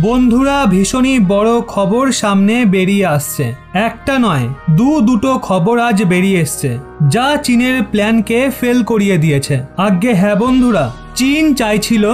বন্ধুরা ভীষণই বড় খবর সামনে বেরিয়ে আসছে। একটা নয় দুটো খবর আজ বেরিয়ে এসছে যা চীনের প্ল্যানকে ফেল করিয়ে দিয়েছে। আজ্ঞে হ্যাঁ বন্ধুরা, চীন চাইছিল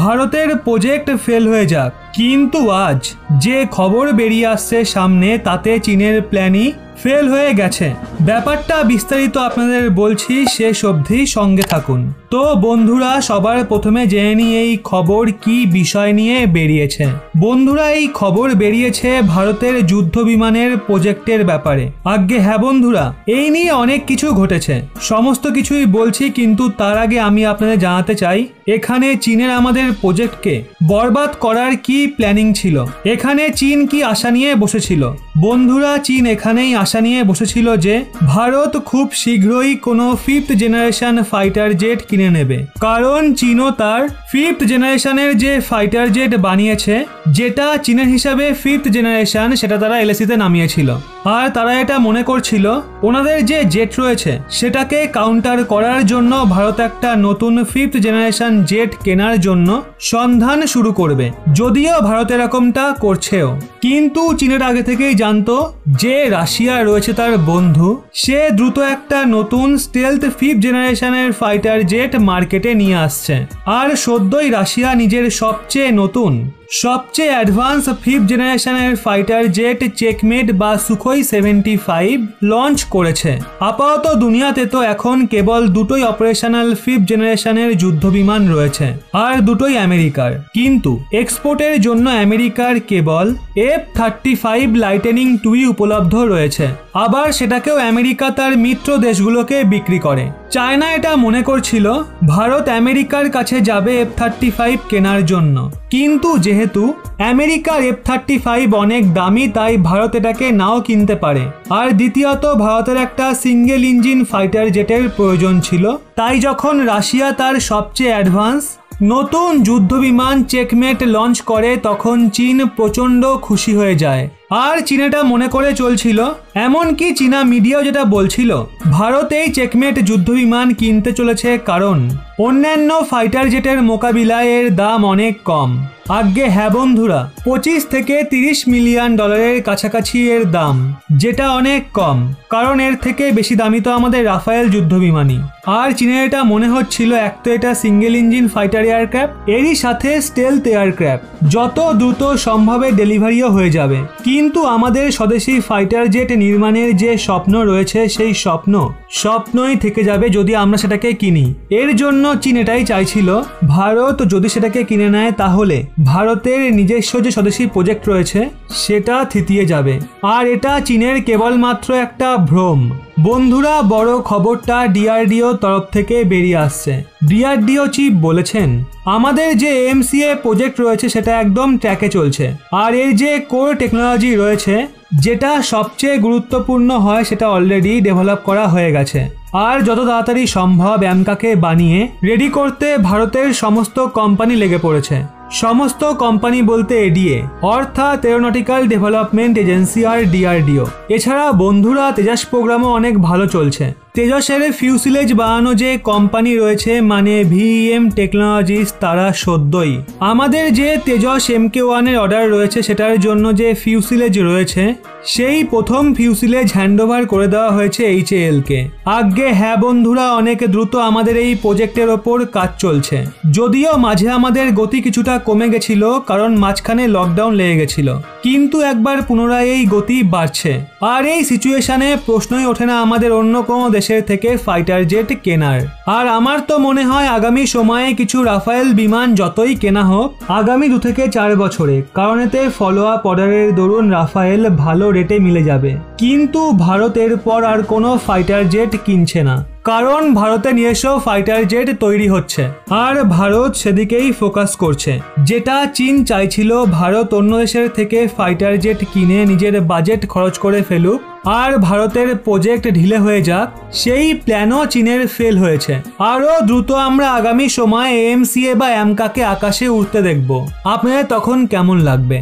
ভারতের প্রজেক্ট ফেল হয়ে যাক, কিন্তু আজ যে খবর বেরিয়ে আসছে সামনে তাতে চীনের প্ল্যানই ফেল হয়ে গেছে। ব্যাপারটা বিস্তারিত আপনাদের বলছি, শেষ অবধি সঙ্গে থাকুন। তো বন্ধুরা সবার প্রথমে জেনে নিই এই খবর কি বিষয় নিয়ে বেরিয়েছে। বন্ধুরা এই খবর বেরিয়েছে ভারতের যুদ্ধ বিমানের প্রজেক্টের ব্যাপারে। আজ্ঞে হ্যাঁ বন্ধুরা, এই নিয়ে অনেক কিছু ঘটেছে, সমস্ত কিছুই বলছি, কিন্তু তার আগে আমি আপনাদের জানাতে চাই এখানে চীনের আমাদের প্রজেক্টকে বরবাদ করার কি প্ল্যানিং ছিল, এখানে চীন কি আশা নিয়ে বসেছিল। বন্ধুরা চীন এখানেই আশা নিয়ে বসেছিল যে ভারত খুব শীঘ্রই কোনো 5th জেনারেশন ফাইটার জেট কিনে নেবে, কারণ চীনও তার 5th জেনারেশনের যে ফাইটার জেট বানিয়েছে, যেটা চীনের হিসাবে 5th জেনারেশন, সেটা তারা এলএসিতে নামিয়েছিল। আর তারা এটা মনে করছিল ওনাদের যে জেট রয়েছে সেটাকে কাউন্টার করার জন্য ভারত একটা নতুন 5th জেনারেশন জেট কেনার জন্য সন্ধান শুরু করবে, যদিও ভারত এরকমটা করছেও। কিন্তু চীনের আগে থেকেই জানতো যে রাশিয়া রয়েছে তার বন্ধু, সে দ্রুত একটা নতুন স্টেলথ 5th জেনারেশনের ফাইটার জেট মার্কেটে নিয়ে আসছে। আর সদ্যই রাশিয়া নিজের সবচেয়ে নতুন সবচেয়ে অ্যাডভান্স 5th জেনারেশনের ফাইটার জেট চেকমেট বা সুখোই 75 লঞ্চ করেছে। আপাতত দুনিয়াতে তো এখন কেবল দুটোই অপারেশনাল 5th জেনারেশনের যুদ্ধ বিমান রয়েছে, আর দুটোই আমেরিকার। কিন্তু এক্সপোর্টের জন্য আমেরিকার কেবল F-35 লাইটেনিং 2 উপলব্ধ রয়েছে, আবার সেটাকেও আমেরিকা তার মিত্র দেশগুলোকে বিক্রি করে। চায়না এটা মনে করছিল ভারত আমেরিকার কাছে যাবে F-35 কেনার জন্য, কিন্তু যেহেতু আমেরিকার F-35 অনেক দামি, তাই ভারত এটাকে নাও কিনতে পারে। আর দ্বিতীয়ত ভারতের একটা সিঙ্গেল ইঞ্জিন ফাইটার জেটের প্রয়োজন ছিল, তাই যখন রাশিয়া তার সবচেয়ে অ্যাডভান্স নতুন যুদ্ধ বিমান চেকমেট লঞ্চ করে তখন চীন প্রচণ্ড খুশি হয়ে যায়। আর চীন এটা মনে করে চলছিল, এমনকি চীনা মিডিয়াও যেটা বলছিল ভারত এই চেকমেট যুদ্ধ বিমান কিনতে চলেছে কারণ অন্যান্য ফাইটার জেটের মোকাবিলায় এর দাম অনেক কম। আজ্ঞে হ্যাঁ বন্ধুরা, 25 থেকে 30 মিলিয়ন ডলারের কাছাকাছি এর দাম, যেটা অনেক কম, কারণ এর থেকে বেশি দামি তো আমাদের রাফায়েল যুদ্ধ বিমানই। আর চীনের এটা মনে হচ্ছিল এক তো এটা সিঙ্গেল ইঞ্জিন ফাইটার এয়ারক্রাফট, এরই সাথে স্টেলথ এয়ারক্রাফট, যত দ্রুত সম্ভবে ডেলিভারিও হয়ে যাবে। কিন্তু আমাদের স্বদেশী ফাইটার জেট নির্মাণের যে স্বপ্ন রয়েছে সেই স্বপ্নই থেকে যাবে যদি আমরা সেটাকে কিনি। এর জন্য চীন এটাই চাইছিল ভারত যদি সেটাকে কিনে নেয় তাহলে ভারতের নিজস্ব যে স্বদেশী প্রজেক্ট রয়েছে সেটা থিতিয়ে যাবে। আর এটা চীনের কেবলমাত্র একটা ভ্রম। বন্ধুরা বড় খবরটা ডিআরডিও তরফ থেকে বেরিয়ে আসছে। ডিআরডিও চিফ বলেছেন আমাদের যে এমসিএ প্রজেক্ট রয়েছে সেটা একদম ট্র্যাকে চলছে, আর এর যে কোর টেকনোলজি রয়েছে যেটা সবচেয়ে গুরুত্বপূর্ণ হয় সেটা অলরেডি ডেভেলপ করা হয়ে গেছে। আর যত তাড়াতাড়ি সম্ভব অ্যামকাকে বানিয়ে রেডি করতে ভারতের সমস্ত কোম্পানি লেগে পড়েছে। সমস্ত কোম্পানি বলতে এডিএ অর্থাৎ এরোনটিক্যাল ডেভেলপমেন্ট এজেন্সি আর ডিআরডিও। এছাড়া বন্ধুরা তেজাস প্রোগ্রামও অনেক ভালো চলছে। তেজসের ফিউসিলেজ বানানো যে কোম্পানি রয়েছে মানে ভিএম টেকনোলজিস, তারা সদ্যই আমাদের যে তেজস MK1 এর অর্ডার রয়েছে সেটার জন্য যে ফিউসিলেজ রয়েছে সেই প্রথম ফিউসিলেজ হ্যান্ডওভার করে দেওয়া হয়েছে HAL কে। আজ্ঞে হ্যাঁ বন্ধুরা, অনেক দ্রুত আমাদের এই প্রজেক্টের ওপর কাজ চলছে, যদিও মাঝে আমাদের গতি কিছুটা কমে গেছিল কারণ মাঝখানে লকডাউন লেগে গেছিল, কিন্তু একবার পুনরায় এই গতি বাড়ছে। আর এই সিচুয়েশনে প্রশ্নই ওঠে না আমাদের অন্য কোনো দেশের থেকে ফাইটার জেট কেনার। আর আমার তো মনে হয় আগামী সময়ে কিছু রাফায়েল বিমান যতই কেনা হোক আগামী 2 থেকে 4 বছরে, কারণ এতে ফলো আপ অর্ডারের দরুন রাফায়েল ভালো রেটে মিলে যাবে। কিন্তু ভারত এরপর আর কোনো ফাইটার জেট কিনছে না, কারণ ভারতে নিজস্ব ফাইটার জেট তৈরি হচ্ছে আর ভারত সেদিকেই ফোকাস করছে। যেটা চীন চাইছিল ভারত অন্য দেশের থেকে ফাইটার জেট কিনে নিজের বাজেট খরচ করে ফেলুক আর ভারতের প্রজেক্ট ঢিলে হয়ে যাক, সেই প্ল্যানও চীনের ফেল হয়েছে। আরও দ্রুত আমরা আগামী সময়ে এমসিএ বা অ্যামকাকে আকাশে উঠতে দেখব। আপনাদের তখন কেমন লাগবে?